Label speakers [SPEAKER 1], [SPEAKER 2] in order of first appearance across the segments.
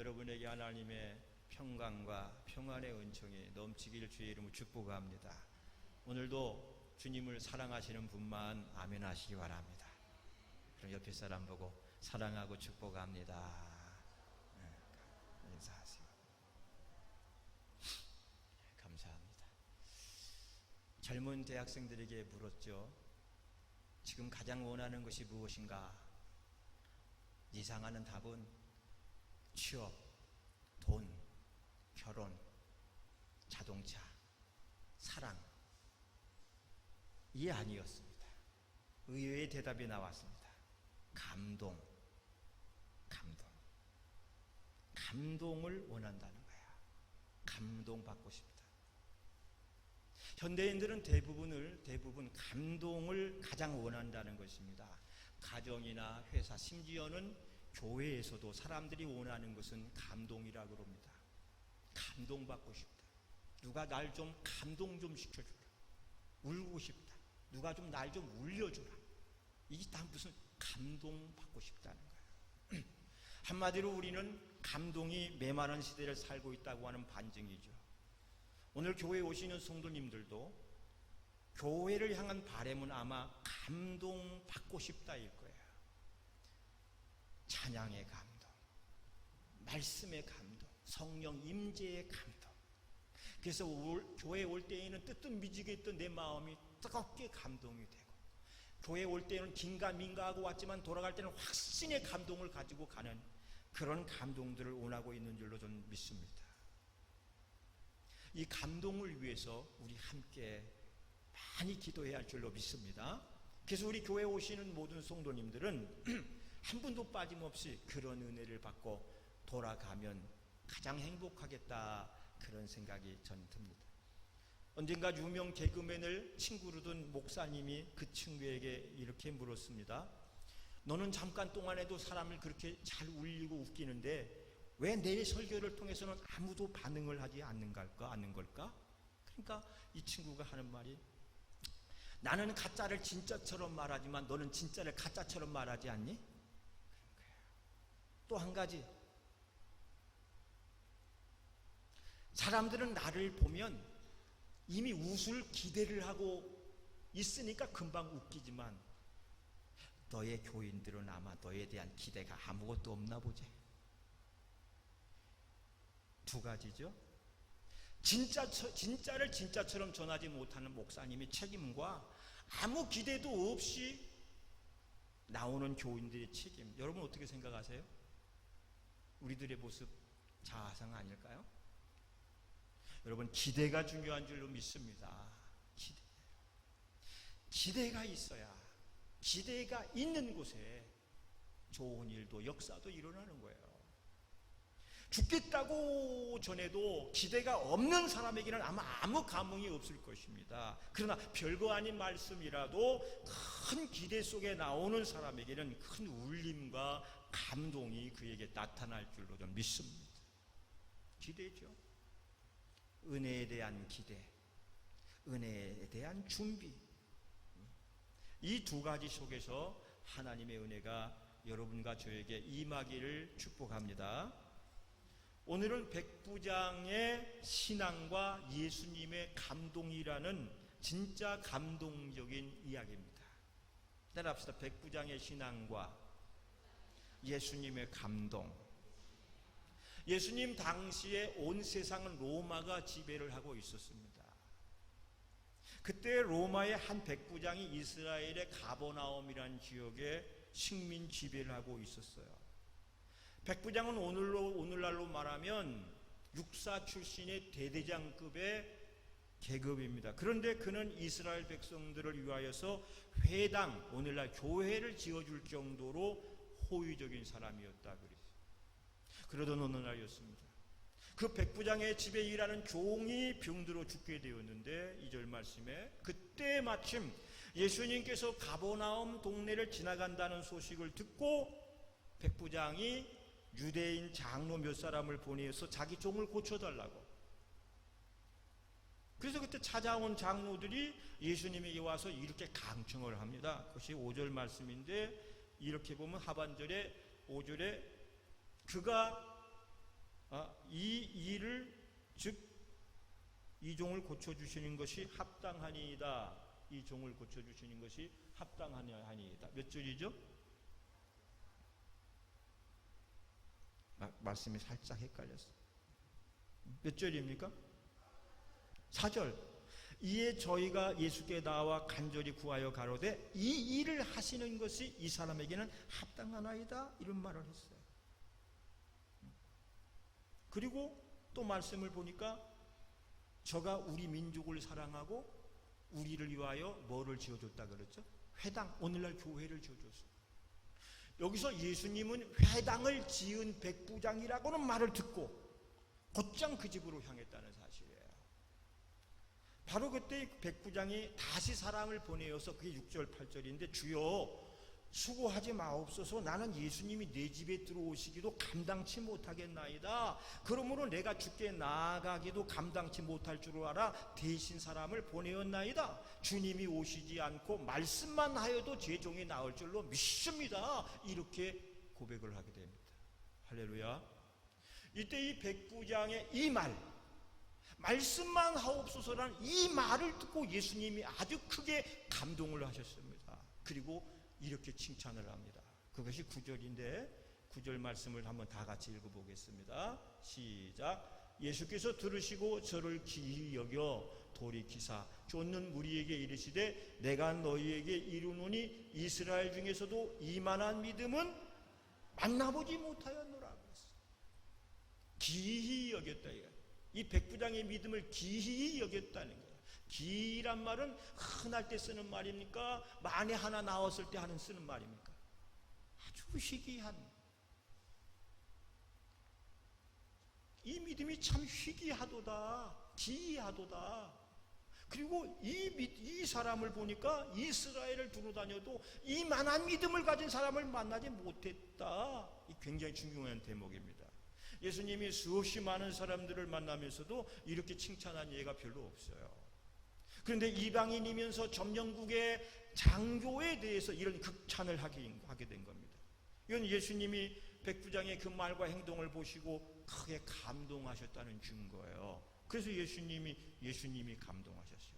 [SPEAKER 1] 여러분에게 하나님의 평강과 평안의 은총이 넘치길 주의 이름으로 축복합니다. 오늘도 주님을 사랑하시는 분만 아멘 하시기 바랍니다. 그럼 옆에 사람 보고 사랑하고 축복합니다. 인사하세요. 감사합니다. 젊은 대학생들에게 물었죠. 지금 가장 원하는 것이 무엇인가? 예상하는 답은 취업, 돈, 결혼, 자동차, 사랑, 이 아니었습니다. 의외의 대답이 나왔습니다. 감동, 감동을 원한다는 거야. 감동받고 싶다. 현대인들은 대부분 감동을 가장 원한다는 것입니다. 가정이나 회사, 심지어는 교회에서도 사람들이 원하는 것은 감동이라고 합니다. 감동받고 싶다. 누가 날 좀 감동 좀 시켜주라. 울고 싶다. 누가 좀 날 좀 울려주라. 이게 다 무슨 감동받고 싶다는 거예요. 한마디로 우리는 감동이 메마른 시대를 살고 있다고 하는 반증이죠. 오늘 교회에 오시는 성도님들도 교회를 향한 바람은 아마 감동받고 싶다일 거예요. 찬양의 감동, 말씀의 감동, 성령 임재의 감동. 그래서 교회에 올 때에는 뜨뜻미지근했던 내 마음이 뜨겁게 감동이 되고, 교회에 올 때는 긴가민가하고 왔지만 돌아갈 때는 확신의 감동을 가지고 가는 그런 감동들을 원하고 있는 줄로 저는 믿습니다. 이 감동을 위해서 우리 함께 많이 기도해야 할 줄로 믿습니다. 그래서 우리 교회에 오시는 모든 성도님들은 한 분도 빠짐없이 그런 은혜를 받고 돌아가면 가장 행복하겠다, 그런 생각이 전 듭니다. 언젠가 유명 개그맨을 친구로 둔 목사님이 그 친구에게 이렇게 물었습니다. 너는 잠깐 동안에도 사람을 그렇게 잘 울리고 웃기는데 왜 내 설교를 통해서는 아무도 반응을 하지 않는 걸까? 그러니까 이 친구가 하는 말이, 나는 가짜를 진짜처럼 말하지만 너는 진짜를 가짜처럼 말하지 않니? 또 한 가지, 사람들은 나를 보면 이미 웃을 기대를 하고 있으니까 금방 웃기지만 너의 교인들은 아마 너에 대한 기대가 아무것도 없나 보지. 두 가지죠. 진짜를 진짜처럼 전하지 못하는 목사님의 책임과 아무 기대도 없이 나오는 교인들의 책임, 여러분 어떻게 생각하세요? 우리들의 모습 자아상 아닐까요? 여러분, 기대가 중요한 줄로 믿습니다. 기대가 있어야, 기대가 있는 곳에 좋은 일도 역사도 일어나는 거예요. 죽겠다고 전해도 기대가 없는 사람에게는 아마 아무 감흥이 없을 것입니다. 그러나 별거 아닌 말씀이라도 큰 기대 속에 나오는 사람에게는 큰 울림과 감동이 그에게 나타날 줄로 좀 믿습니다. 기대죠. 은혜에 대한 기대, 은혜에 대한 준비, 이 두 가지 속에서 하나님의 은혜가 여러분과 저에게 임하기를 축복합니다. 오늘은 백부장의 신앙과 예수님의 감동이라는 진짜 감동적인 이야기입니다. 따라합시다. 백부장의 신앙과 예수님의 감동. 예수님 당시에 온 세상은 로마가 지배를 하고 있었습니다. 그때 로마의 한 백부장이 이스라엘의 가버나움이라는 지역에 식민 지배를 하고 있었어요. 백부장은 오늘날로 말하면 육사 출신의 대대장급의 계급입니다. 그런데 그는 이스라엘 백성들을 위하여서 회당, 오늘날 교회를 지어줄 정도로 호의적인 사람이었다 그랬어요. 그러던 어느 날이었습니다. 그 백부장의 집에 일하는 종이 병들어 죽게 되었는데 2절 말씀에, 그때 마침 예수님께서 가버나움 동네를 지나간다는 소식을 듣고 백부장이 유대인 장로 몇 사람을 보내서 자기 종을 고쳐달라고. 그래서 그때 찾아온 장로들이 예수님에게 와서 이렇게 강청을 합니다. 그것이 5절 말씀인데, 이렇게 보면 하반절에 5절에 그가 이 일을 즉 이 종을 고쳐주시는 것이 합당하니이다. 이 종을 고쳐주시는 것이 합당하니이다. 몇 절이죠? 말씀이 살짝 헷갈렸어요. 몇 절입니까? 4절. 이에 저희가 예수께 나와 간절히 구하여 가로되 이 일을 하시는 것이 이 사람에게는 합당하나이다. 이런 말을 했어요. 그리고 또 말씀을 보니까 저가 우리 민족을 사랑하고 우리를 위하여 뭐를 지어줬다 그랬죠? 회당, 오늘날 교회를 지어줬어요. 여기서 예수님은 회당을 지은 백부장이라고는 말을 듣고 곧장 그 집으로 향했다는 사실이에요. 바로 그때 백부장이 다시 사람을 보내어서 그게 6절 8절인데 주여 수고하지 마옵소서. 나는 예수님이 내 집에 들어오시기도 감당치 못하겠나이다. 그러므로 내가 주께 나아가기도 감당치 못할 줄 알아 대신 사람을 보내었나이다. 주님이 오시지 않고 말씀만 하여도 제 종이 나을 줄로 믿습니다. 이렇게 고백을 하게 됩니다. 할렐루야. 이때 이 백부장의 이 말, 말씀만 하옵소서라는 이 말을 듣고 예수님이 아주 크게 감동을 하셨습니다. 그리고 이렇게 칭찬을 합니다. 그것이 9절인데 9절 말씀을 한번 다 같이 읽어보겠습니다. 시작. 예수께서 들으시고 저를 기이 여겨 돌이키사 쫓는 무리에게 이르시되 내가 너희에게 이르노니 이스라엘 중에서도 이만한 믿음은 만나보지 못하였노라 그랬어요. 기이 여겼다. 이 백부장의 믿음을 기이 여겼다는 거예요. 기이란 말은 흔할 때 쓰는 말입니까? 만에 하나 나왔을 때 하는 쓰는 말입니까? 아주 희귀한, 이 믿음이 참 희귀하도다, 기이하도다. 그리고 이 사람을 보니까 이스라엘을 두루다녀도 이만한 믿음을 가진 사람을 만나지 못했다. 이 굉장히 중요한 대목입니다. 예수님이 수없이 많은 사람들을 만나면서도 이렇게 칭찬한 예가 별로 없어요. 그런데 이방인이면서 점령국의 장교에 대해서 이런 극찬을 하게 된 겁니다. 이건 예수님이 백부장의 그 말과 행동을 보시고 크게 감동하셨다는 증거예요. 그래서 예수님이 감동하셨어요.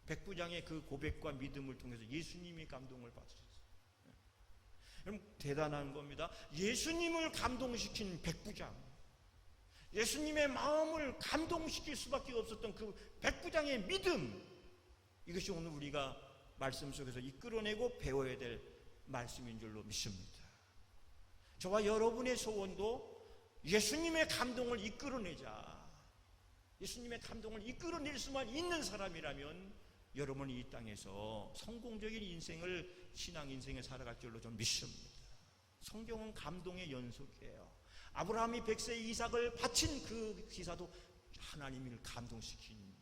[SPEAKER 1] 백부장의 그 고백과 믿음을 통해서 예수님이 감동을 받으셨어요. 여러분 대단한 겁니다. 예수님을 감동시킨 백부장, 예수님의 마음을 감동시킬 수밖에 없었던 그 백부장의 믿음, 이것이 오늘 우리가 말씀 속에서 이끌어내고 배워야 될 말씀인 줄로 믿습니다. 저와 여러분의 소원도 예수님의 감동을 이끌어내자, 예수님의 감동을 이끌어낼 수만 있는 사람이라면 여러분이 이 땅에서 성공적인 인생을, 신앙 인생을 살아갈 줄로 좀 믿습니다. 성경은 감동의 연속이에요. 아브라함이 100세 이삭을 바친 그 기사도 하나님을 감동시킨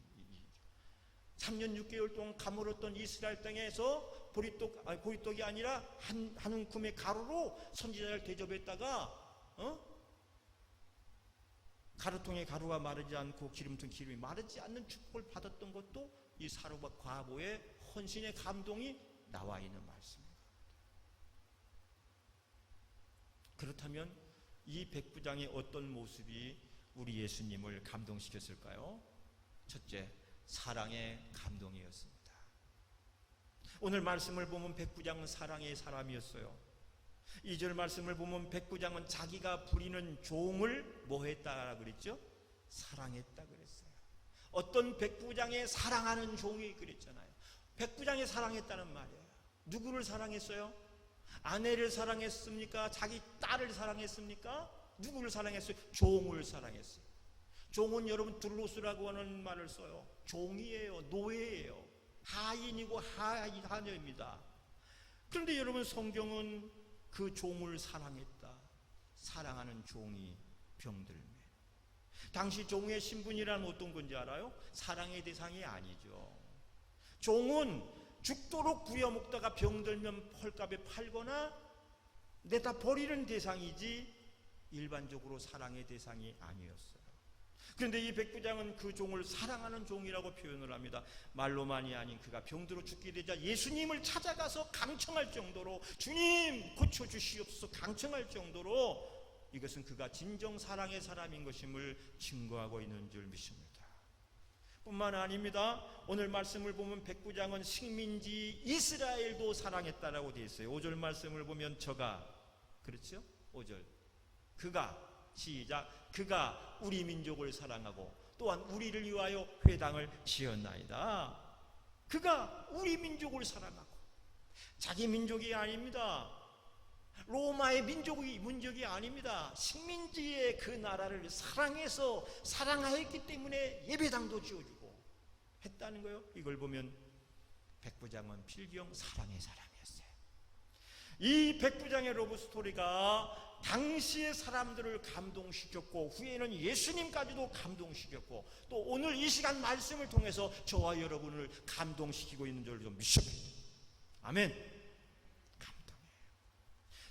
[SPEAKER 1] 3년 6개월 동안 가물었던 이스라엘 땅에서 보리떡이 아니라 한 움큼의 가루로 선지자를 대접했다가 가루통에 가루가 마르지 않고 기름통 기름이 마르지 않는 축복을 받았던 것도 이 사르밧 과부의 헌신의 감동이 나와 있는 말씀입니다. 그렇다면 이 백부장의 어떤 모습이 우리 예수님을 감동시켰을까요? 첫째, 사랑의 감동이었습니다. 오늘 말씀을 보면 백부장은 사랑의 사람이었어요. 2절 말씀을 보면 백부장은 자기가 부리는 종을 뭐 했다 그랬죠? 사랑했다 그랬어요. 어떤 백부장의 사랑하는 종이 그랬잖아요. 백부장이 사랑했다는 말이에요. 누구를 사랑했어요? 아내를 사랑했습니까? 자기 딸을 사랑했습니까? 누구를 사랑했어요? 종을 사랑했어요. 종은 여러분 둘로스라고 하는 말을 써요. 종이에요. 노예예요. 하인이고 하녀입니다. 그런데 여러분 성경은 그 종을 사랑했다. 사랑하는 종이 병들매. 당시 종의 신분이란 어떤 건지 알아요? 사랑의 대상이 아니죠. 종은 죽도록 부려먹다가 병들면 헐값에 팔거나 내다 버리는 대상이지 일반적으로 사랑의 대상이 아니었어요. 그런데 이 백부장은 그 종을 사랑하는 종이라고 표현을 합니다. 말로만이 아닌 그가 병들어 죽게 되자 예수님을 찾아가서 강청할 정도로, 주님 고쳐주시옵소서 강청할 정도로 이것은 그가 진정 사랑의 사람인 것임을 증거하고 있는 줄 믿습니다. 뿐만 아닙니다. 오늘 말씀을 보면 백부장은 식민지 이스라엘도 사랑했다라고 되어 있어요. 5절 말씀을 보면 저가, 그렇죠? 5절 그가, 시작, 그가 우리 민족을 사랑하고 또한 우리를 위하여 회당을 지었나이다. 그가 우리 민족을 사랑하고, 자기 민족이 아닙니다. 로마의 민족이 아닙니다. 식민지의 그 나라를 사랑해서 사랑하였기 때문에 예배당도 지어주고 했다는 거예요. 이걸 보면 백부장은 필경 사랑의 사람이었어요. 이 백부장의 러브스토리가 당시의 사람들을 감동시켰고 감동시켰고 예수님까지도 감동시켰고 또 오늘 이 시간 말씀을 통해서 저와 여러분을 감동시키고 있는 줄 좀 믿습니다. 아멘. 감동이에요.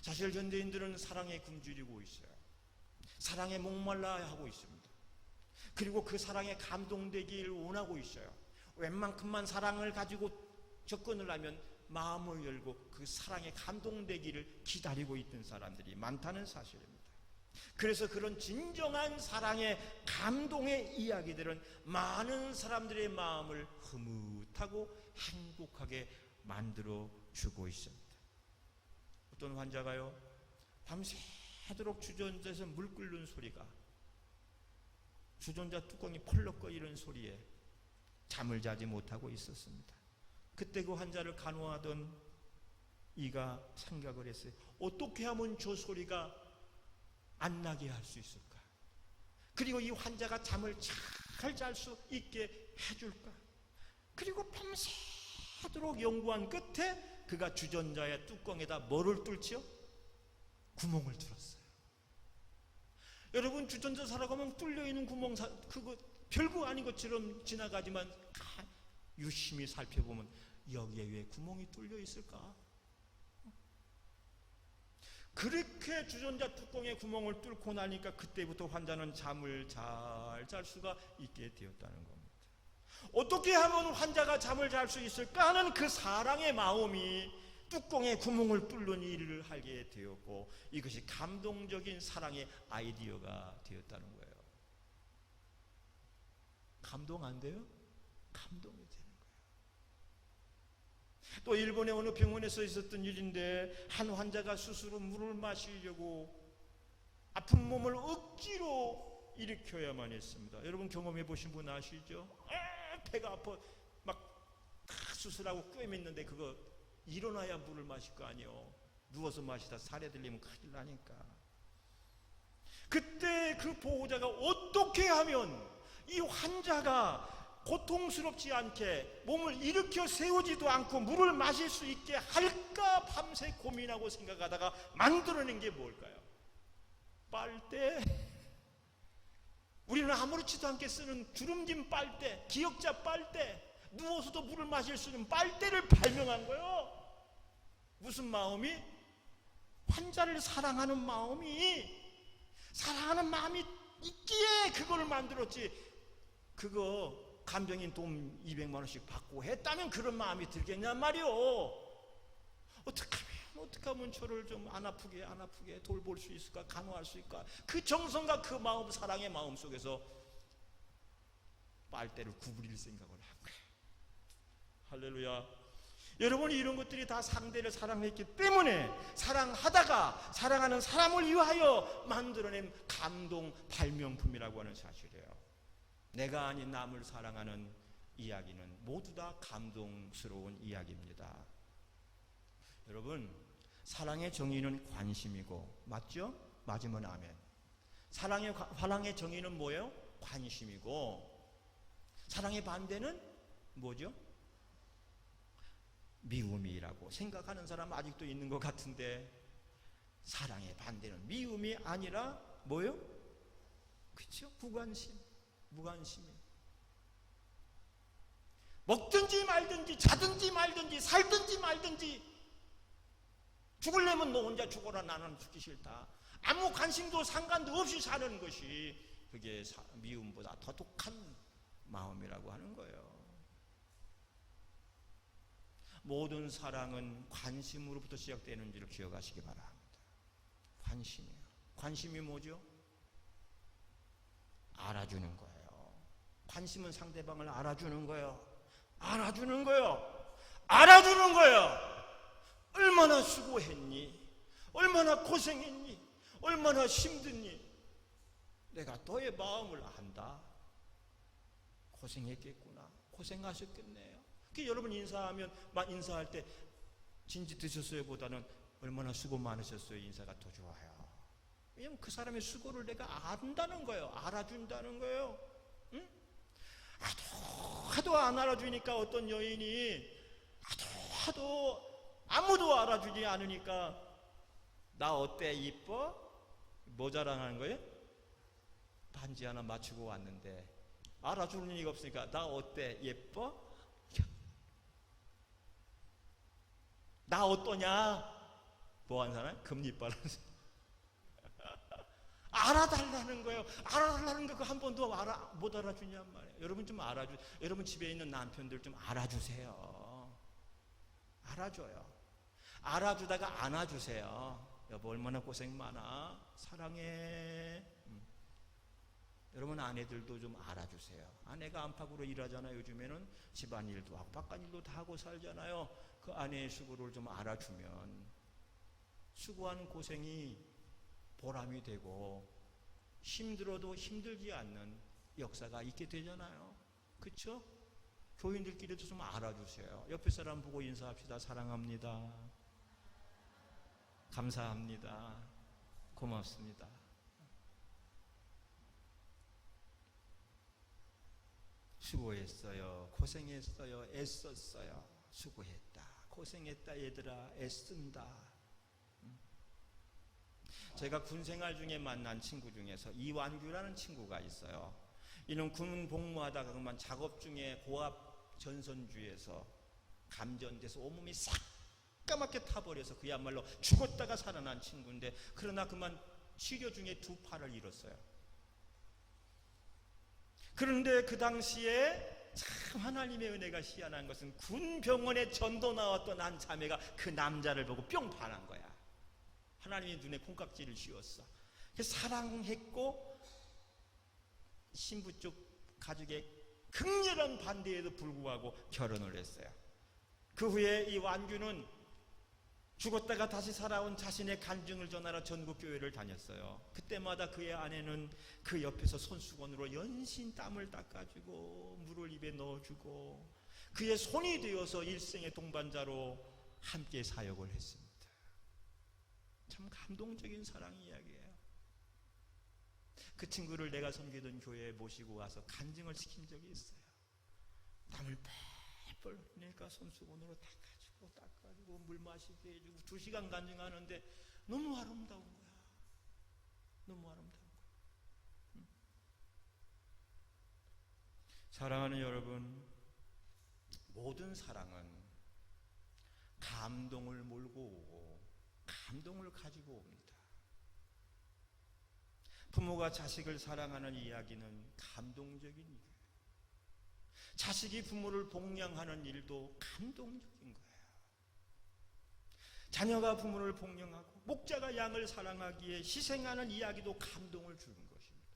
[SPEAKER 1] 사실 현대인들은 사랑에 굶주리고 있어요. 사랑에 목말라 하고 있습니다. 그리고 그 사랑에 감동되기를 원하고 있어요. 웬만큼만 사랑을 가지고 접근을 하면 마음을 열고 그 사랑에 감동되기를 기다리고 있던 사람들이 많다는 사실입니다. 그래서 그런 진정한 사랑의 감동의 이야기들은 많은 사람들의 마음을 흐뭇하고 행복하게 만들어 주고 있습니다. 어떤 환자가요, 밤새도록 주전자에서 물 끓는 소리가, 주전자 뚜껑이 펄럭거리는 소리에 잠을 자지 못하고 있었습니다. 그때 그 환자를 간호하던 이가 생각을 했어요. 어떻게 하면 저 소리가 안 나게 할 수 있을까? 그리고 이 환자가 잠을 잘 잘 수 있게 해줄까? 그리고 밤새도록 연구한 끝에 그가 주전자의 뚜껑에다 뭐를 뚫지요? 구멍을 뚫었어요. 여러분, 주전자 살아가면 뚫려있는 구멍, 그거 별거 아닌 것처럼 지나가지만 유심히 살펴보면 여기에 왜 구멍이 뚫려 있을까? 그렇게 주전자 뚜껑에 구멍을 뚫고 나니까 그때부터 환자는 잠을 잘 잘 수가 있게 되었다는 겁니다. 어떻게 하면 환자가 잠을 잘 수 있을까 하는 그 사랑의 마음이 뚜껑에 구멍을 뚫는 일을 하게 되었고, 이것이 감동적인 사랑의 아이디어가 되었다는 거예요. 감동 안 돼요? 감동이 되는 거예요. 또 일본의 어느 병원에서 있었던 일인데, 한 환자가 스스로 물을 마시려고 아픈 몸을 억지로 일으켜야만 했습니다. 여러분 경험해 보신 분 아시죠? 배가 아파 막 수술하고 꿰맸는데 그거 일어나야 물을 마실 거 아니에요. 누워서 마시다 살에 들리면 큰일 나니까. 그때 그 보호자가 어떻게 하면 이 환자가 고통스럽지 않게 몸을 일으켜 세우지도 않고 물을 마실 수 있게 할까 밤새 고민하고 생각하다가 만들어낸 게 뭘까요? 빨대. 우리는 아무렇지도 않게 쓰는 주름진 빨대, 기역자 빨대, 누워서도 물을 마실 수 있는 빨대를 발명한 거예요. 무슨 마음이? 환자를 사랑하는 마음이 있기에 그걸 만들었지. 그거 감정인 돈 200만 원씩 받고 했다면 그런 마음이 들겠냔 말이오. 어떻게 하면 저를 좀 안 아프게 돌볼 수 있을까, 간호할 수 있을까? 그 정성과 그 마음, 사랑의 마음 속에서 빨대를 구부릴 생각을 한 거예요. 할렐루야. 여러분이 이런 것들이 다 상대를 사랑했기 때문에 사랑하다가 사랑하는 사람을 위하여 만들어낸 감동 발명품이라고 하는 사실이에요. 내가 아닌 남을 사랑하는 이야기는 모두 다 감동스러운 이야기입니다. 여러분, 사랑의 정의는 관심이고, 맞죠? 맞으면 아멘. 사랑의 정의는 뭐예요? 관심이고, 사랑의 반대는 뭐죠? 미움이라고 생각하는 사람 아직도 있는 것 같은데, 사랑의 반대는 미움이 아니라 뭐예요? 그렇죠? 무관심이. 먹든지 말든지 자든지 말든지 살든지 말든지 죽으려면 너 혼자 죽어라, 나는 죽기 싫다. 아무 관심도 상관도 없이 사는 것이 그게 미움보다 더 독한 마음이라고 하는 거예요. 모든 사랑은 관심으로부터 시작되는 줄을 기억하시기 바랍니다. 관심이에요. 관심이 뭐죠? 알아주는 거예요. 관심은 상대방을 알아주는 거예요. 알아주는 거예요. 알아주는 거예요. 얼마나 수고했니? 얼마나 고생했니? 얼마나 힘드니? 내가 너의 마음을 안다. 고생했겠구나. 고생하셨겠네요. 여러분 인사할 때 진지 드셨어요 보다는 얼마나 수고 많으셨어요 인사가 더 좋아요. 왜냐면 그 사람의 수고를 내가 안다는 거예요. 알아준다는 거예요. 응? 하도 안 알아주니까 어떤 여인이 하도 아무도 알아주지 않으니까 나 어때 이뻐? 뭐 자랑하는 거예요? 반지 하나 맞추고 왔는데 알아주는 리가 없으니까 나 어때 예뻐? 나 어떠냐? 뭐 하는 사람? 금리빨 알아달라는 거예요. 알아달라는 거 한 번도 못 알아주냔 말이에요. 여러분 좀 여러분 집에 있는 남편들 좀 알아주세요. 알아줘요. 알아주다가 안아주세요. 여보 얼마나 고생 많아. 사랑해. 여러분 아내들도 좀 알아주세요. 아내가 안팎으로 일하잖아요. 요즘에는 집안일도 하고 바깥일도 다 하고 살잖아요. 그 아내의 수고를 좀 알아주면 수고하는 고생이 보람이 되고 힘들어도 힘들지 않는 역사가 있게 되잖아요. 그렇죠? 교인들끼리도 좀 알아주세요. 옆에 사람 보고 인사합시다. 사랑합니다. 감사합니다. 고맙습니다. 수고했어요. 고생했어요. 애썼어요. 수고했다. 고생했다 얘들아. 애쓴다. 제가 군생활 중에 만난 친구 중에서 이완규라는 친구가 있어요. 이는 군 복무하다가 그만 작업 중에 고압 전선주에서 감전돼서 온몸이 새까맣게 타버려서 그야말로 죽었다가 살아난 친구인데 그러나 그만 치료 중에 두 팔을 잃었어요. 그런데 그 당시에 참 하나님의 은혜가 희한한 것은 군 병원에 전도 나왔던 한 자매가 그 남자를 보고 뿅 반한 거야. 하나님의 눈에 콩깍지를 씌웠어. 사랑했고 신부 쪽 가족의 극렬한 반대에도 불구하고 결혼을 했어요. 그 후에 이 완규는 죽었다가 다시 살아온 자신의 간증을 전하러 전국교회를 다녔어요. 그때마다 그의 아내는 그 옆에서 손수건으로 연신 땀을 닦아주고 물을 입에 넣어주고 그의 손이 되어서 일생의 동반자로 함께 사역을 했습니다. 참 감동적인 사랑 이야기예요. 그 친구를 내가 섬기던 교회에 모시고 와서 간증을 시킨 적이 있어요. 땀을 뻘뻘 흘리니까 손수건으로 닦아주고 물 마시게 해주고 2시간 간증하는데 너무 아름다운 거야. 너무 아름다운 거야. 사랑하는 여러분, 모든 사랑은 감동을 몰고 오고 감동을 가지고 옵니다. 부모가 자식을 사랑하는 이야기는 감동적인 일이에요. 자식이 부모를 복양하는 일도 감동적인 거예요. 자녀가 부모를 복양하고 목자가 양을 사랑하기에 희생하는 이야기도 감동을 주는 것입니다.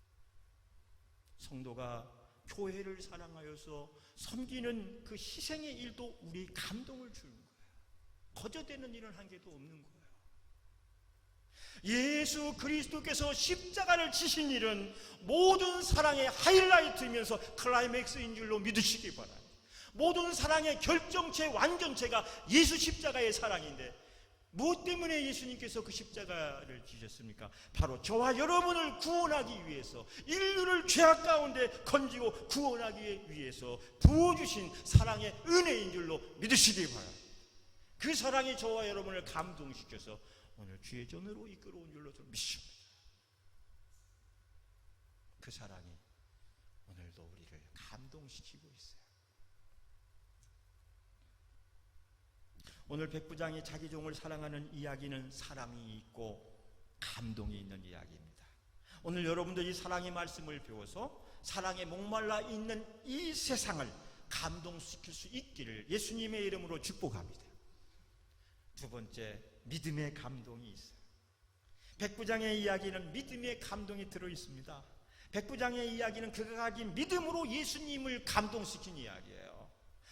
[SPEAKER 1] 성도가 교회를 사랑하여서 섬기는 그 희생의 일도 우리 감동을 주는 거예요. 거저되는 일은 한 개도 없는 거예요. 예수 그리스도께서 십자가를 지신 일은 모든 사랑의 하이라이트이면서 클라이맥스인 줄로 믿으시기 바랍니다. 모든 사랑의 결정체 완전체가 예수 십자가의 사랑인데 무엇 때문에 예수님께서 그 십자가를 지셨습니까? 바로 저와 여러분을 구원하기 위해서, 인류를 죄악 가운데 건지고 구원하기 위해서 부어주신 사랑의 은혜인 줄로 믿으시기 바랍니다. 그 사랑이 저와 여러분을 감동시켜서 오늘 죄전으로 이끌어온 줄로 저는 믿습니다. 그 사랑이 오늘도 우리를 감동시키고 있어요. 오늘 백부장이 자기 종을 사랑하는 이야기는 사랑이 있고 감동이 있는 이야기입니다. 오늘 여러분들이 사랑의 말씀을 배워서 사랑에 목말라 있는 이 세상을 감동시킬 수 있기를 예수님의 이름으로 축복합니다. 두 번째, 믿음의 감동이 있어요. 백부장의 이야기는 믿음의 감동이 들어있습니다. 백부장의 이야기는 그가 가진 믿음으로 예수님을 감동시킨 이야기예요.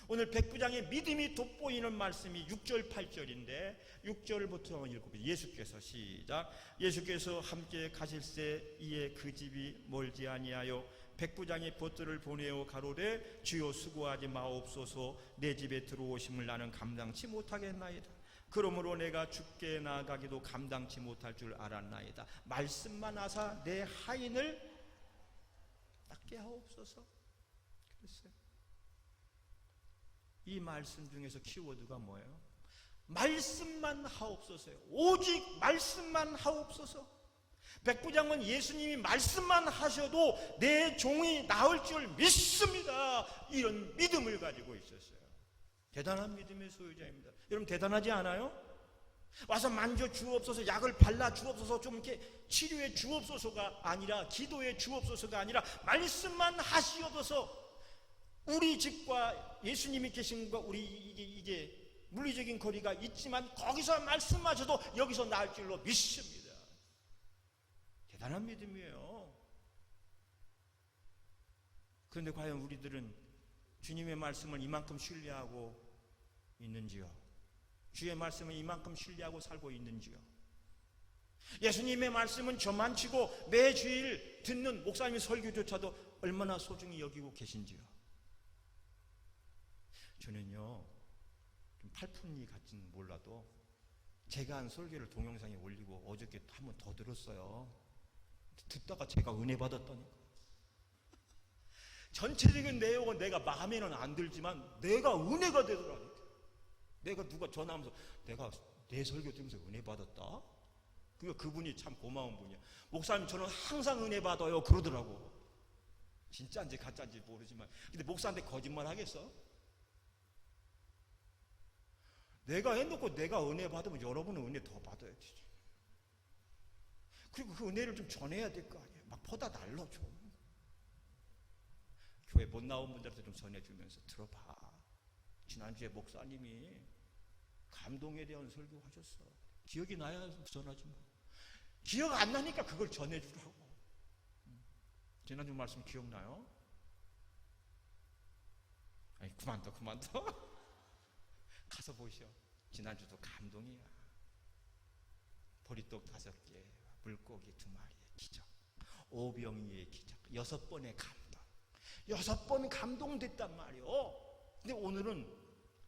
[SPEAKER 1] 오늘 백부장의 믿음이 돋보이는 말씀이 6절 8절인데 6절부터 읽어보세요. 예수께서 시작. 예수께서 함께 가실새 이에 그 집이 멀지 아니하여 백부장이 보트를 보내어 가로되 주여 수고하지 마옵소서 내 집에 들어오심을 나는 감당치 못하겠나이다. 그러므로 내가 주께 나아가기도 감당치 못할 줄 알았나이다. 말씀만 하사 내 하인을 낫게 하옵소서. 그랬어요. 이 말씀 중에서 키워드가 뭐예요? 말씀만 하옵소서예요. 오직 말씀만 하옵소서. 백부장은 예수님이 말씀만 하셔도 내 종이 나을 줄 믿습니다. 이런 믿음을 가지고 있었어요. 대단한 믿음의 소유자입니다. 여러분 대단하지 않아요? 와서 만져 주옵소서, 약을 발라 주옵소서, 좀 이렇게 치료해 주옵소서가 아니라, 기도해 주옵소서가 아니라 말씀만 하시옵소서. 우리 집과 예수님이 계신 것과 우리 이게 물리적인 거리가 있지만 거기서 말씀하셔도 여기서 나을 줄로 믿습니다. 대단한 믿음이에요. 그런데 과연 우리들은 주님의 말씀을 이만큼 신뢰하고 있는지요? 주의 말씀을 이만큼 신뢰하고 살고 있는지요? 예수님의 말씀은 저만 치고 매주일 듣는 목사님의 설교조차도 얼마나 소중히 여기고 계신지요? 저는요, 좀 팔푼이 같진 몰라도 제가 한 설교를 동영상에 올리고 어저께 한 번 더 들었어요. 듣다가 제가 은혜 받았다니까. 전체적인 내용은 내가 마음에는 안 들지만 내가 은혜가 되더라고요. 내가 누가 전화하면서 내가 내 설교 들으면서 은혜 받았다? 그분이 참 고마운 분이야. 목사님 저는 항상 은혜 받아요 그러더라고. 진짜인지 가짜인지 모르지만, 근데 목사한테 거짓말 하겠어? 내가 해놓고 내가 은혜 받으면 여러분은 은혜 더 받아야지. 그리고 그 은혜를 좀 전해야 될 거 아니에요. 막 퍼다 날러 좀. 교회 못 나온 분들한테 좀 전해주면서 들어봐. 지난주에 목사님이 감동에 대한 설교하셨어. 기억이 나야 전하지 뭐. 기억 안 나니까 그걸 전해주라고. 지난주 말씀 기억나요? 아니 그만둬. 가서 보시오. 지난주도 감동이야. 보리떡 5개, 물고기 2마리의 기적, 오병이의 기적, 6번의 감동. 6번 감동됐단 말이오. 근데 오늘은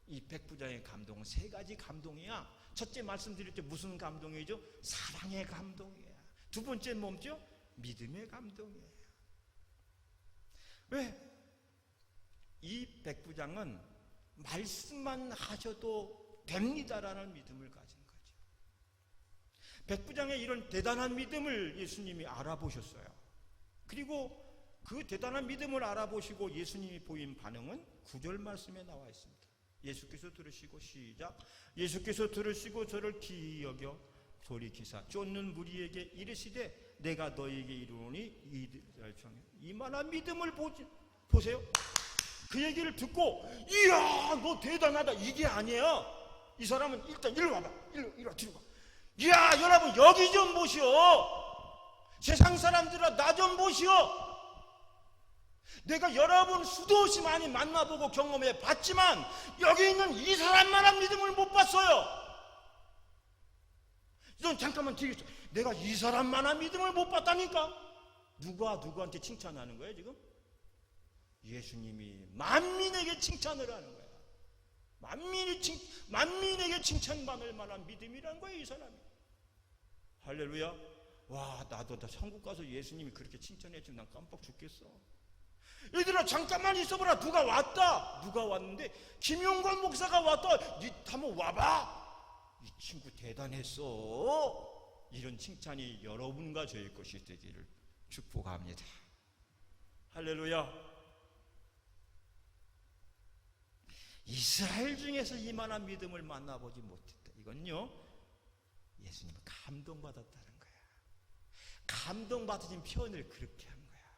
[SPEAKER 1] 이 백부장의 감동은 3가지 감동이야. 첫째 말씀드릴 때 무슨 감동이죠? 사랑의 감동이야. 두 번째는 뭐죠? 믿음의 감동이에요. 왜? 이 백부장은 말씀만 하셔도 됩니다라는 믿음을 가진 거죠. 백부장의 이런 대단한 믿음을 예수님이 알아보셨어요. 그리고 그 대단한 믿음을 알아보시고 예수님이 보인 반응은 9절 말씀에 나와 있습니다. 예수께서 들으시고 시작. 예수께서 들으시고 저를 기이 여겨 돌이키사 쫓는 무리에게 이르시되 내가 너에게 이르노니 이들을 청해. 이만한 믿음을 보세요. 그 얘기를 듣고 이야 너 대단하다 이게 아니에요. 이 사람은 일단 이리 와봐. 이리 와 뒤로 가. 이야 여러분 여기 좀 보시오. 세상 사람들아 나 좀 보시오. 내가 여러분 수도 없이 많이 만나보고 경험해 봤지만 여기 있는 이 사람만한 믿음을 못 봤어요. 넌 잠깐만 뒤에 있어. 내가 이 사람만한 믿음을 못 봤다니까. 누구한테 칭찬하는 거예요 지금? 예수님이 만민에게 칭찬을 하는 거야. 만민에게 칭찬받을 만한 믿음이라는 거예요 이 사람이. 할렐루야. 와 나도 천국 가서 예수님이 그렇게 칭찬해주면 난 깜빡 죽겠어. 얘들아 잠깐만 있어보라. 누가 왔는데 김용건 목사가 왔다. 니 한번 와봐. 이 친구 대단했어. 이런 칭찬이 여러분과 저의 것이 되기를 축복합니다. 할렐루야. 이스라엘 중에서 이만한 믿음을 만나보지 못했다. 이건요 예수님은 감동받았다는 거야. 감동받으신 표현을 그렇게 한 거야.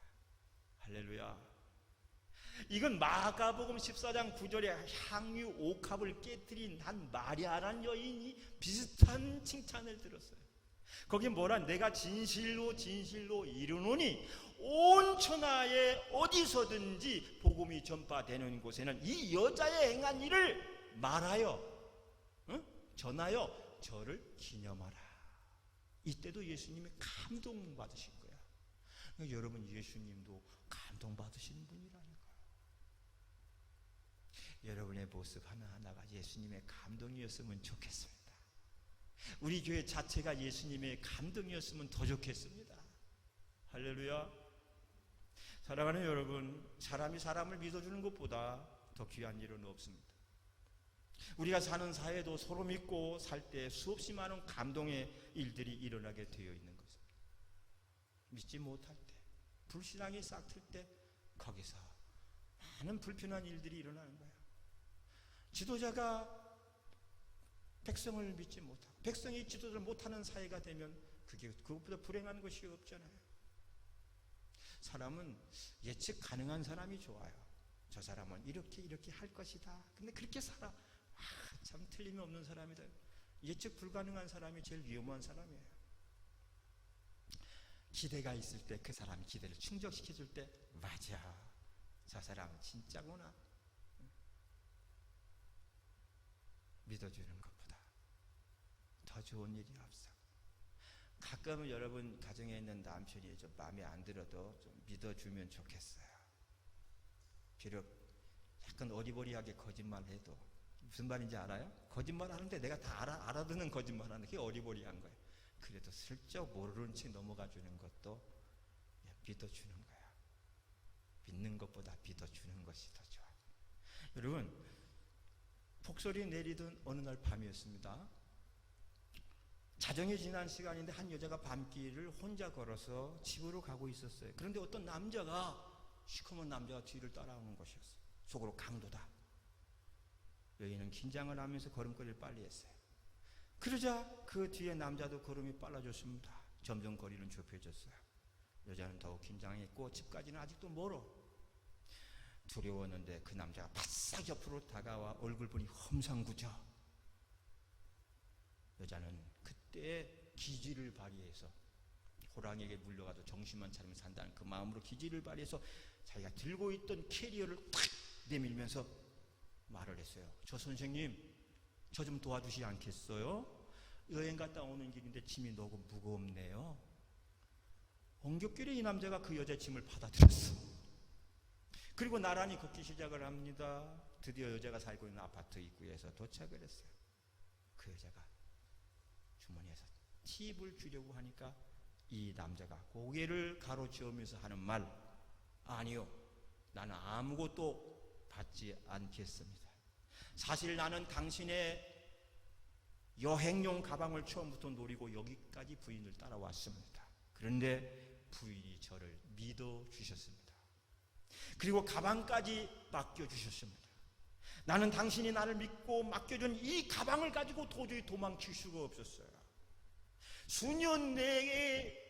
[SPEAKER 1] 할렐루야. 이건 마가복음 14장 9절에 향유 5컵을 깨뜨린 한 마리아라는 여인이 비슷한 칭찬을 들었어요. 거기 뭐라, 내가 진실로 이르노니 온 천하에 어디서든지 복음이 전파되는 곳에는 이 여자의 행한 일을 말하여 전하여 저를 기념하라. 이때도 예수님이 감동받으신 거야. 그러니까 여러분, 예수님도 감동받으시는 분이라는 거예요. 여러분의 모습 하나하나가 예수님의 감동이었으면 좋겠습니다. 우리 교회 자체가 예수님의 감동이었으면 더 좋겠습니다. 할렐루야. 사랑하는 여러분, 사람이 사람을 믿어주는 것보다 더 귀한 일은 없습니다. 우리가 사는 사회도 서로 믿고 살 때 수없이 많은 감동의 일들이 일어나게 되어 있는 것입니다. 믿지 못할 때, 불신앙이 싹틀 때 거기서 많은 불편한 일들이 일어나는 거예요. 지도자가 백성을 믿지 못하고 백성이 지도자를 못하는 사회가 되면 그것보다 불행한 것이 없잖아요. 사람은 예측 가능한 사람이 좋아요. 저 사람은 이렇게 할 것이다. 근데 그렇게 살아. 참 틀림이 없는 사람이다. 예측 불가능한 사람이 제일 위험한 사람이에요. 기대가 있을 때 그 사람이 기대를 충족시켜줄 때, 맞아, 저 사람은 진짜구나, 믿어주는 것보다 더 좋은 일이 없어. 가끔은 여러분 가정에 있는 남편이 좀 마음에 안 들어도 좀 믿어주면 좋겠어요. 비록 약간 어리버리하게 거짓말해도. 무슨 말인지 알아요? 거짓말 하는데 내가 다 알아듣는 거짓말 하는 게 어리버리한 거예요. 그래도 슬쩍 모르는 채 넘어가 주는 것도 믿어주는 거야. 믿는 것보다 믿어주는 것이 더 좋아요. 여러분, 폭설이 내리던 어느 날 밤이었습니다. 자정이 지난 시간인데 한 여자가 밤길을 혼자 걸어서 집으로 가고 있었어요. 그런데 어떤 시커먼 남자가 뒤를 따라오는 것이었어요. 속으로 강도다. 여인은 긴장을 하면서 걸음걸이를 빨리 했어요. 그러자 그 뒤에 남자도 걸음이 빨라졌습니다. 점점 거리는 좁혀졌어요. 여자는 더욱 긴장했고 집까지는 아직도 멀어. 두려웠는데 그 남자가 바싹 옆으로 다가와 얼굴 보니 험상궂어. 여자는 그때 기지를 발휘해서, 호랑이에게 물려가도 정신만 차리면 산다는 그 마음으로 기지를 발휘해서 자기가 들고 있던 캐리어를 탁 내밀면서 말을 했어요. 저 선생님, 저 좀 도와주시지 않겠어요? 여행 갔다 오는 길인데 짐이 너무 무겁네요. 엉겹결에 이 남자가 그 여자의 짐을 받아들였어. 그리고 나란히 걷기 시작을 합니다. 드디어 여자가 살고 있는 아파트 입구에서 도착을 했어요. 그 여자가 주머니에서 팁을 주려고 하니까 이 남자가 고개를 가로저으면서 하는 말, 아니요, 나는 아무것도 받지 않겠습니다. 사실 나는 당신의 여행용 가방을 처음부터 노리고 여기까지 부인을 따라왔습니다. 그런데 부인이 저를 믿어주셨습니다. 그리고 가방까지 맡겨주셨습니다. 나는 당신이 나를 믿고 맡겨준 이 가방을 가지고 도저히 도망칠 수가 없었어요. 수년 내에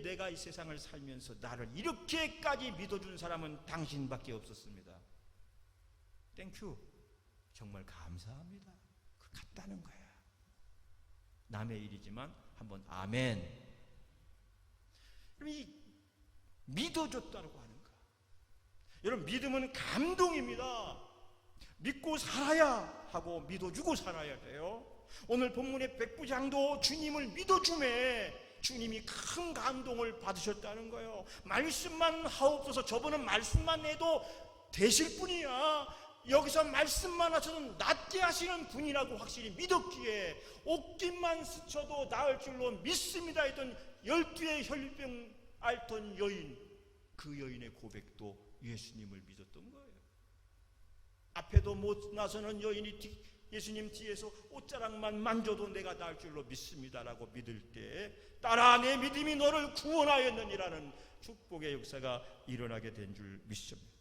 [SPEAKER 1] 내가 이 세상을 살면서 나를 이렇게까지 믿어준 사람은 당신밖에 없었습니다. 땡큐, 정말 감사합니다. 그 같다는 거야. 남의 일이지만 한번 아멘. 이 믿어줬다고 하는 거야. 여러분, 믿음은 감동입니다. 믿고 살아야 하고 믿어주고 살아야 돼요. 오늘 본문의 백부장도 주님을 믿어주매 주님이 큰 감동을 받으셨다는 거예요. 말씀만 하옵소서, 저분은 말씀만 해도 되실 분이야. 여기서 말씀만 하셔도 낫게 하시는 분이라고 확실히 믿었기에 옷깃만 스쳐도 나을 줄로 믿습니다 했던 12의 혈병 앓던 여인, 그 여인의 고백도 예수님을 믿었던 거예요. 앞에도 못 나서는 여인이 예수님 뒤에서 옷자락만 만져도 내가 나을 줄로 믿습니다라고 믿을 때, 따라 내 믿음이 너를 구원하였느니라는 축복의 역사가 일어나게 된 줄 믿습니다.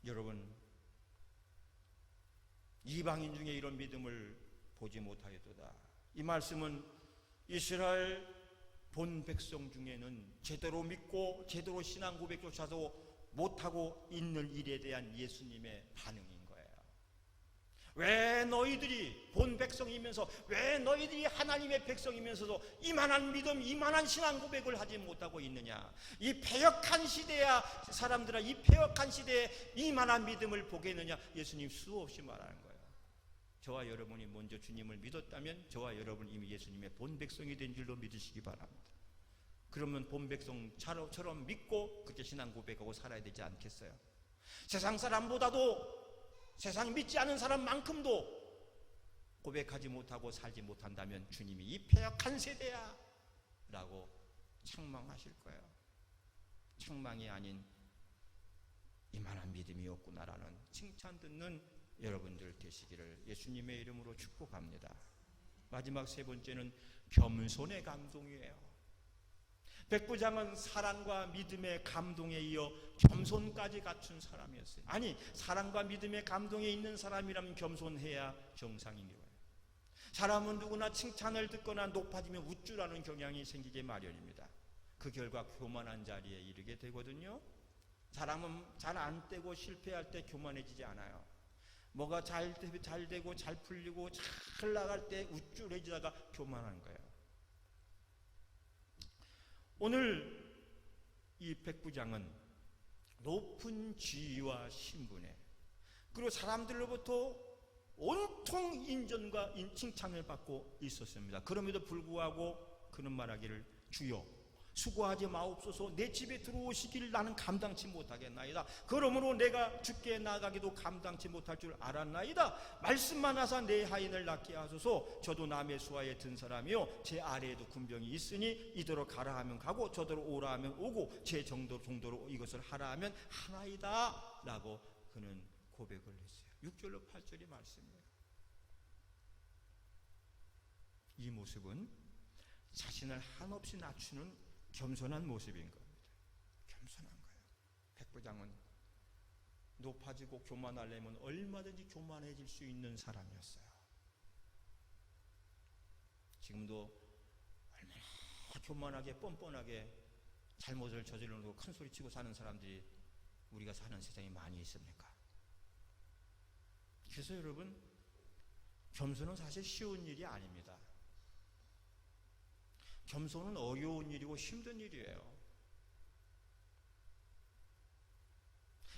[SPEAKER 1] 여러분, 이방인 중에 이런 믿음을 보지 못하였도다. 이 말씀은 이스라엘 본 백성 중에는 제대로 믿고 제대로 신앙 고백조차도 못하고 있는 일에 대한 예수님의 반응인 거예요. 왜 너희들이 본 백성이면서, 왜 너희들이 하나님의 백성이면서도 이만한 믿음, 이만한 신앙 고백을 하지 못하고 있느냐? 이 패역한 시대야, 사람들아, 이 패역한 시대에 이만한 믿음을 보겠느냐? 예수님 수없이 말하는 거예요. 저와 여러분이 먼저 주님을 믿었다면 저와 여러분 이미 예수님의 본 백성이 된 줄로 믿으시기 바랍니다. 그러면 본 백성처럼 믿고 그렇게 신앙 고백하고 살아야 되지 않겠어요? 세상 사람보다도, 세상 믿지 않은 사람만큼도 고백하지 못하고 살지 못한다면 주님이 이 패역한 세대야 라고 책망하실 거예요. 책망이 아닌 이만한 믿음이 없구나라는 칭찬 듣는 여러분들 되시기를 예수님의 이름으로 축복합니다. 마지막 세 번째는 겸손의 감동이에요. 백부장은 사랑과 믿음의 감동에 이어 겸손까지 갖춘 사람이었어요. 아니, 사랑과 믿음의 감동에 있는 사람이라면 겸손해야 정상인 거예요. 사람은 누구나 칭찬을 듣거나 높아지면 우쭐하는 경향이 생기게 마련입니다. 그 결과 교만한 자리에 이르게 되거든요. 사람은 잘 안 되고 실패할 때 교만해지지 않아요. 뭐가 잘 되고 잘 풀리고 잘 나갈 때 우쭐해지다가 교만한 거예요. 오늘 이 백부장은 높은 지위와 신분에, 그리고 사람들로부터 온통 인정과 칭찬을 받고 있었습니다. 그럼에도 불구하고 그는 말하기를, 주여 수고하지 마옵소서, 내 집에 들어오시길 나는 감당치 못하겠나이다. 그러므로 내가 주께 나가기도 감당치 못할 줄 알았나이다. 말씀만 하사 내 하인을 낫게 하소서. 저도 남의 수하에 든 사람이요 제 아래에도 군병이 있으니 이대로 가라 하면 가고 저대로 오라 하면 오고 제 정도로 이것을 하라 하면 하나이다 라고 그는 고백을 했어요. 6절로 8절이 말씀이에요. 이 모습은 자신을 한없이 낮추는 겸손한 모습인 겁니다. 겸손한 거예요. 백부장은 높아지고 교만하려면 얼마든지 교만해질 수 있는 사람이었어요. 지금도 얼마나 교만하게 뻔뻔하게 잘못을 저지르는 거 큰 소리 치고 사는 사람들이 우리가 사는 세상에 많이 있습니까? 그래서 여러분, 겸손은 사실 쉬운 일이 아닙니다. 겸손은 어려운 일이고 힘든 일이에요.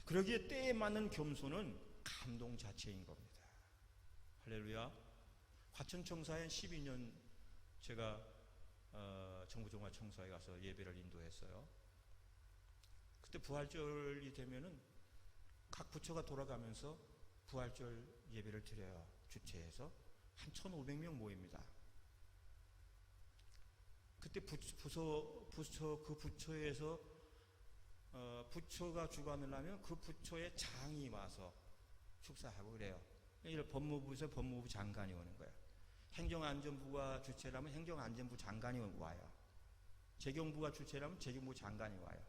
[SPEAKER 1] 그러기에 때에 맞는 겸손은 감동 자체인 겁니다. 할렐루야. 화천청사에 12년 제가 정부종합청사에 가서 예배를 인도했어요. 그때 부활절이 되면은 각 부처가 돌아가면서 부활절 예배를 드려요. 주최해서 한 1,500명 모입니다. 그때 그 부처에서 부처가 주관을 하면 그 부처의 장이 와서 축사하고 그래요. 법무부에서 법무부 장관이 오는 거예요. 행정안전부가 주체라면 행정안전부 장관이 와요. 재경부가 주체라면 재경부 장관이 와요.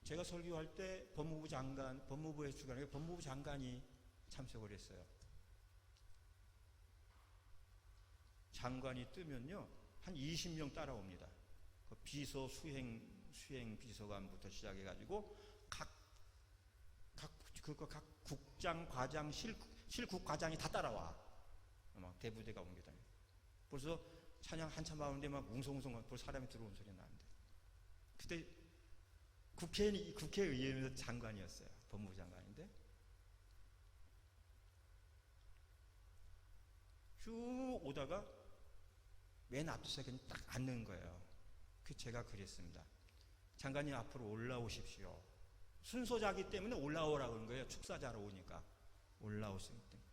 [SPEAKER 1] 제가 설교할 때 법무부에서 주관하고 법무부 장관이 참석을 했어요. 장관이 뜨면요 한 20명 따라옵니다. 그 비서, 수행 비서관부터 시작해가지고 각 국장, 과장, 실국 과장이 다 따라와. 막 대부대가 옵니다. 벌써 찬양 한참 하는데 막 웅성웅성 벌써 사람이 들어온 소리 나는데, 그때 국회의원에서 장관이었어요. 법무부 장관인데 쭉 오다가 맨 앞뒤석에 딱 앉는 거예요. 제가 그랬습니다. 장관님 앞으로 올라오십시오. 순서자기 때문에 올라오라고 그런 거예요. 축사자로 오니까 올라오시기 때문에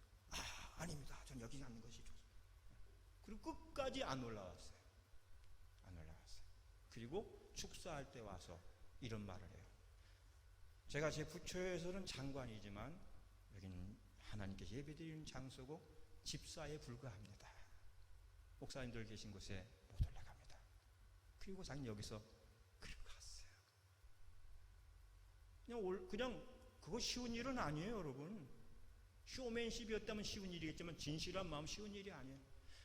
[SPEAKER 1] 아닙니다. 전 여기 앉는 것이 좋습니다. 그리고 끝까지 안 올라왔어요. 그리고 축사할 때 와서 이런 말을 해요. 제가 제 부처에서는 장관이지만 여기는 하나님께 예배드리는 장소고 집사에 불과합니다. 목사님들 계신 곳에 못 올라갑니다. 그리고 장님 여기서 그리고 갔어요. 그냥 그거 쉬운 일은 아니에요, 여러분. 쇼맨십이었다면 쉬운 일이겠지만 진실한 마음 쉬운 일이 아니에요.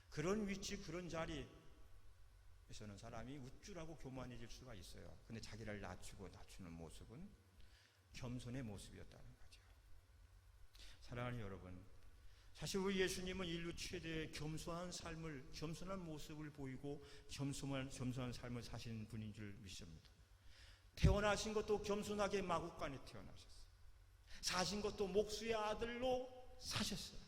[SPEAKER 1] 그런 위치, 그런 자리에서는 사람이 우쭐하고 교만해질 수가 있어요. 근데 자기를 낮추는 모습은 겸손의 모습이었다는 거죠. 사랑하는 여러분, 사실 우리 예수님은 인류 최대의 겸손한 모습을 보이고 겸손한 삶을 사신 분인 줄 믿습니다. 태어나신 것도 겸손하게 마국간에 태어나셨어요. 사신 것도 목수의 아들로 사셨어요.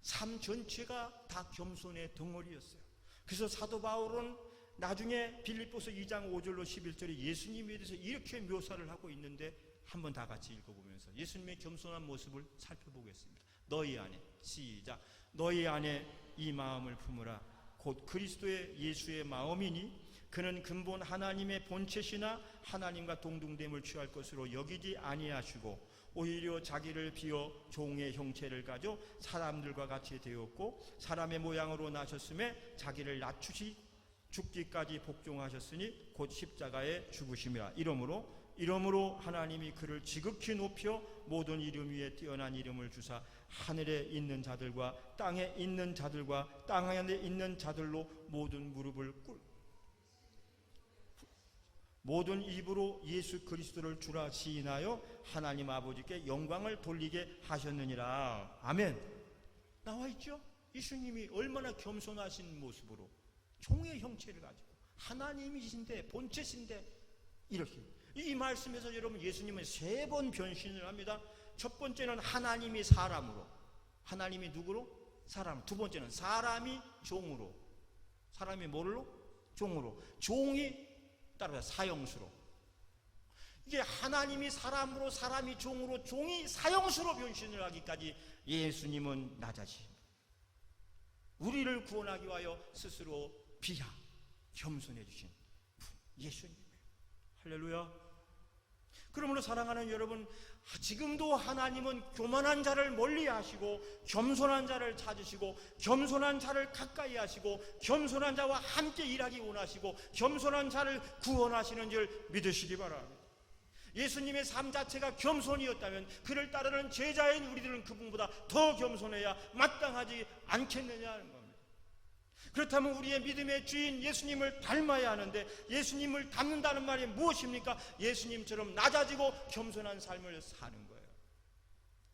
[SPEAKER 1] 삶 전체가 다 겸손의 덩어리였어요. 그래서 사도 바울은 나중에 빌립보서 2장 5절로 11절에 예수님에 대해서 이렇게 묘사를 하고 있는데 한번 다 같이 읽어보면서 예수님의 겸손한 모습을 살펴보겠습니다. 너희 안에, 시작, 너희 안에 이 마음을 품으라. 곧 그리스도의 예수의 마음이니 그는 근본 하나님의 본체시나 하나님과 동등됨을 취할 것으로 여기지 아니하시고 오히려 자기를 비워 종의 형체를 가져 사람들과 같이 되었고 사람의 모양으로 나셨음에 자기를 낮추시 죽기까지 복종하셨으니 곧 십자가에 죽으심이라. 이러므로 하나님이 그를 지극히 높여 모든 이름 위에 뛰어난 이름을 주사 하늘에 있는 자들과 땅에 있는 자들과 땅 안에 있는 자들로 모든 입으로 예수 그리스도를 주라 시인하여 하나님 아버지께 영광을 돌리게 하셨느니라. 아멘. 나와 있죠? 예수님이 얼마나 겸손하신 모습으로 종의 형체를 가지고 하나님이신데 본체신데 이렇게 이 말씀에서 여러분 예수님은 3번 변신을 합니다. 첫 번째는 하나님이 사람으로, 하나님이 누구로? 사람. 두 번째는 사람이 종으로, 사람이 뭘로? 종으로. 종이 따라서 사형수로. 이게 하나님이 사람으로, 사람이 종으로, 종이 사형수로 변신을 하기까지 예수님은 낮아지십니다. 우리를 구원하기 위하여 스스로 비하, 겸손해 주신 예수님이에요. 할렐루야. 그러므로 사랑하는 여러분, 지금도 하나님은 교만한 자를 멀리 하시고 겸손한 자를 찾으시고 겸손한 자를 가까이 하시고 겸손한 자와 함께 일하기 원하시고 겸손한 자를 구원하시는 줄 믿으시기 바랍니다. 예수님의 삶 자체가 겸손이었다면 그를 따르는 제자인 우리들은 그분보다 더 겸손해야 마땅하지 않겠느냐는 겁니다. 그렇다면 우리의 믿음의 주인 예수님을 닮아야 하는데 예수님을 닮는다는 말이 무엇입니까? 예수님처럼 낮아지고 겸손한 삶을 사는 거예요.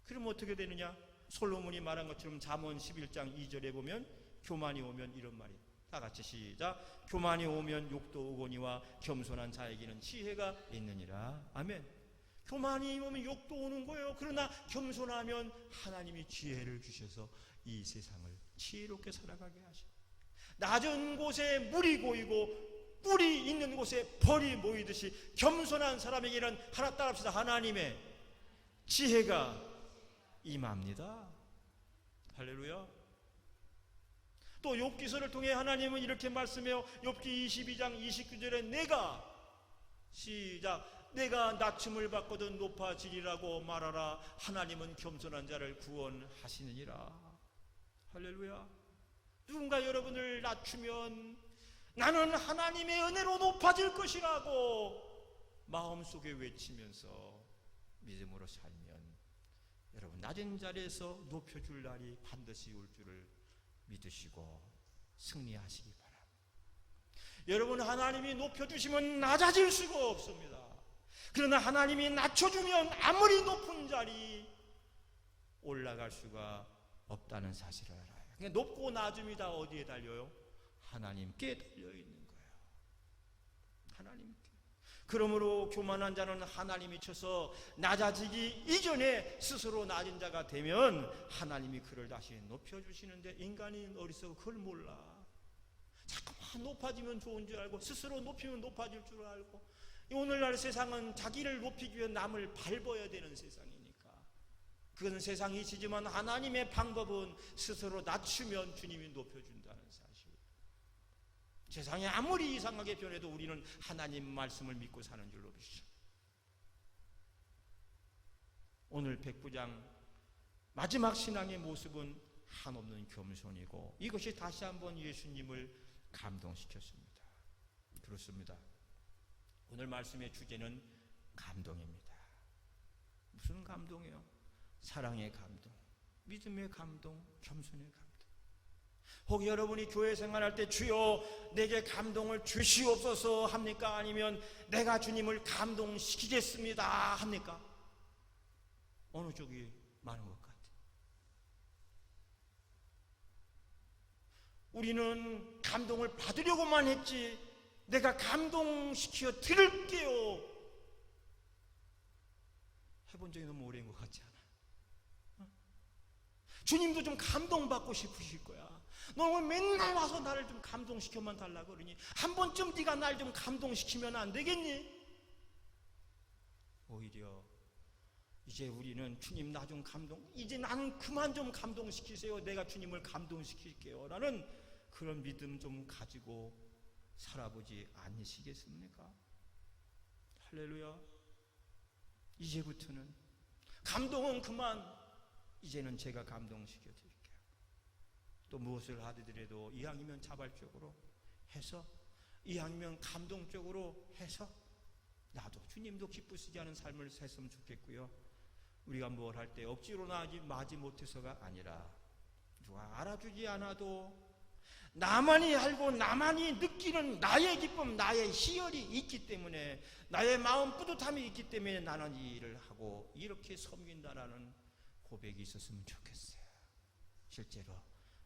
[SPEAKER 1] 그럼 어떻게 되느냐? 솔로몬이 말한 것처럼 잠언 11장 2절에 보면 교만이 오면 이런 말이, 다 같이 시작, 교만이 오면 욕도 오거니와 겸손한 자에게는 지혜가 있느니라. 아멘. 교만이 오면 욕도 오는 거예요. 그러나 겸손하면 하나님이 지혜를 주셔서 이 세상을 지혜롭게 살아가게 하셔. 낮은 곳에 물이 고이고 뿔이 있는 곳에 벌이 모이듯이 겸손한 사람에게는 하나 따라합시다. 하나님의 지혜가 임합니다. 할렐루야. 또 욥기서를 통해 하나님은 이렇게 말씀해요. 욥기 22장 29절에 내가, 시작, 내가 낮춤을 받거든 높아지리라고 말하라. 하나님은 겸손한 자를 구원하시느니라. 할렐루야. 누군가 여러분을 낮추면 나는 하나님의 은혜로 높아질 것이라고 마음속에 외치면서 믿음으로 살면 여러분 낮은 자리에서 높여줄 날이 반드시 올 줄을 믿으시고 승리하시기 바랍니다. 여러분 하나님이 높여주시면 낮아질 수가 없습니다. 그러나 하나님이 낮춰주면 아무리 높은 자리 올라갈 수가 없다는 사실을 알아요. 그러니까 높고 낮음이 다 어디에 달려요? 하나님께 달려있는 거예요. 하나님께. 그러므로 교만한 자는 하나님이 쳐서 낮아지기 이전에 스스로 낮은 자가 되면 하나님이 그를 다시 높여주시는데 인간이 어리석어 그걸 몰라. 자꾸만 높아지면 좋은 줄 알고 스스로 높이면 높아질 줄 알고 오늘날 세상은 자기를 높이기 위해 남을 밟아야 되는 세상이니까 그건 세상이시지만 하나님의 방법은 스스로 낮추면 주님이 높여준다는 사실. 세상이 아무리 이상하게 변해도 우리는 하나님 말씀을 믿고 사는 줄로 믿으시오. 오늘 백부장 마지막 신앙의 모습은 한없는 겸손이고 이것이 다시 한번 예수님을 감동시켰습니다. 그렇습니다. 오늘 말씀의 주제는 감동입니다. 무슨 감동이요? 사랑의 감동, 믿음의 감동, 겸손의 감동. 혹 여러분이 교회 생활할 때 주여 내게 감동을 주시옵소서 합니까? 아니면 내가 주님을 감동시키겠습니다 합니까? 어느 쪽이 많은 것 같아요? 우리는 감동을 받으려고만 했지 내가 감동시켜 드릴게요 해본 적이 너무 오래인 것 같지 않아? 주님도 좀 감동받고 싶으실 거야. 너 맨날 와서 나를 좀 감동시켜만 달라고 그러니 한 번쯤 네가 날 좀 감동시키면 안 되겠니? 오히려 이제 우리는 주님 나 좀 이제 나는 그만 좀 감동시키세요. 내가 주님을 감동시킬게요 라는 그런 믿음 좀 가지고 살아보지 않으시겠습니까? 할렐루야. 이제부터는 감동은 그만, 이제는 제가 감동시켜 드릴게요. 또 무엇을 하더라도 이왕이면 자발적으로 해서, 이왕이면 감동적으로 해서 나도 주님도 기쁘시게 하는 삶을 살았으면 좋겠고요. 우리가 뭘 할 때 억지로 마지 못해서가 아니라 누가 알아주지 않아도 나만이 알고 나만이 느끼는 나의 기쁨, 나의 희열이 있기 때문에, 나의 마음 뿌듯함이 있기 때문에 나는 이 일을 하고 이렇게 섬긴다라는 고백이 있었으면 좋겠어요. 실제로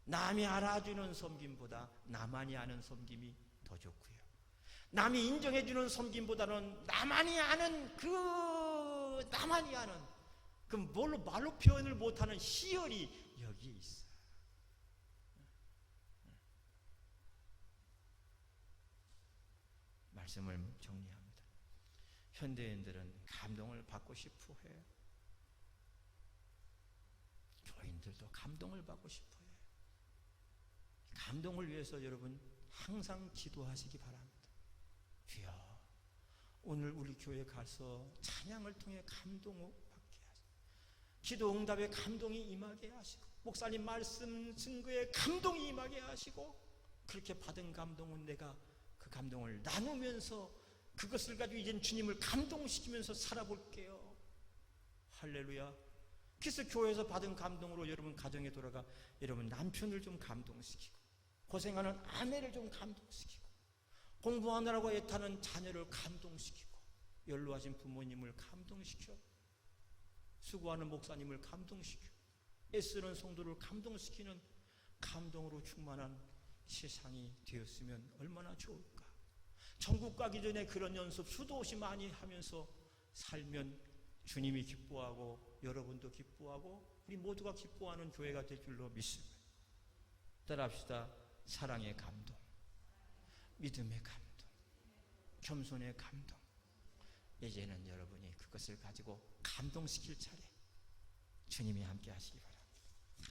[SPEAKER 1] 남이 알아주는 섬김보다 나만이 아는 섬김이 더 좋고요. 남이 인정해주는 섬김보다는 나만이 아는 그 말로 표현을 못하는 희열이 여기에 있어요. 말씀을 정리합니다. 현대인들은 감동을 받고 싶어 해요. 교인들도 감동을 받고 싶어 해요. 감동을 위해서 여러분 항상 기도하시기 바랍니다. 주여, 오늘 우리 교회 가서 찬양을 통해 감동을 받게 하시고, 기도 응답에 감동이 임하게 하시고, 목사님 말씀 증거에 감동이 임하게 하시고, 그렇게 받은 감동은 내가 그 감동을 나누면서 그것을 가지고 이젠 주님을 감동시키면서 살아볼게요. 할렐루야. 그래서 교회에서 받은 감동으로 여러분 가정에 돌아가 여러분 남편을 좀 감동시키고, 고생하는 아내를 좀 감동시키고, 공부하느라고 애타는 자녀를 감동시키고, 연로하신 부모님을 감동시켜, 수고하는 목사님을 감동시켜, 애쓰는 성도를 감동시키는 감동으로 충만한 세상이 되었으면 얼마나 좋을까. 천국 가기 전에 그런 연습 수도 없이 많이 하면서 살면 주님이 기뻐하고 여러분도 기뻐하고 우리 모두가 기뻐하는 교회가 될 줄로 믿습니다. 따라합시다. 사랑의 감동, 믿음의 감동, 겸손의 감동. 이제는 여러분이 그것을 가지고 감동시킬 차례, 주님이 함께 하시기 바랍니다.